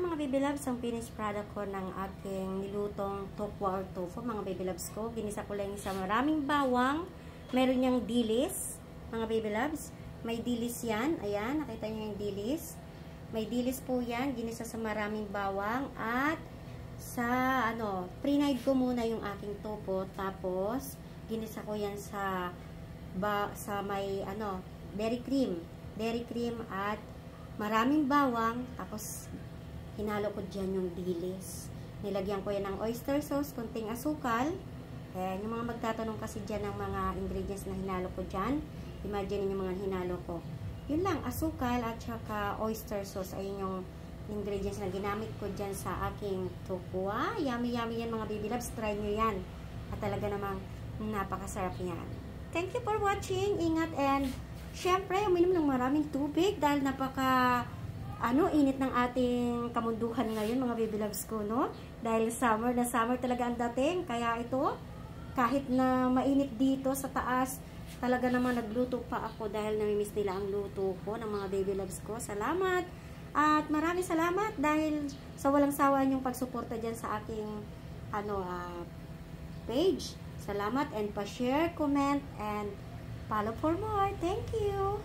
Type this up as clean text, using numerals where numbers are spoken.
Mga baby loves, ang finished product ko ng aking nilutong tokwa or tofu, mga baby loves ko. Ginisa ko lang sa maraming bawang. Meron niyang dilis, mga baby loves. May dilis yan. Ayan, nakita niyo yung dilis. May dilis po yan. Ginisa sa maraming bawang. At sa, pre-night ko muna yung aking tofu. Tapos, ginisa ko yan sa may, dairy cream at maraming bawang. Tapos, hinalo ko dyan yung dilis. Nilagyan ko yan ng oyster sauce, kunting asukal. Ayan, yung mga magtatanong kasi dyan ng mga ingredients na hinalo ko dyan. Imagine yung mga hinalo ko. Yun lang, asukal at saka oyster sauce. Ayun yung ingredients na ginamit ko dyan sa aking tofu. Yummy, yummy yan mga baby loves. Try nyo yan. At talaga namang napakasarap yan. Thank you for watching. Ingat and syempre, uminom ng maraming tubig dahil init ng ating kamunduhan ngayon, mga baby loves ko, no? Dahil summer na summer talaga ang dating. Kaya ito, kahit na mainit dito sa taas, talaga naman nagluto pa ako dahil namimiss nila ang luto ko ng mga baby loves ko. Salamat! At maraming salamat dahil sa walang sawa niyong pagsuporta dyan sa aking page. Salamat and pa-share, comment, and follow for more. Thank you!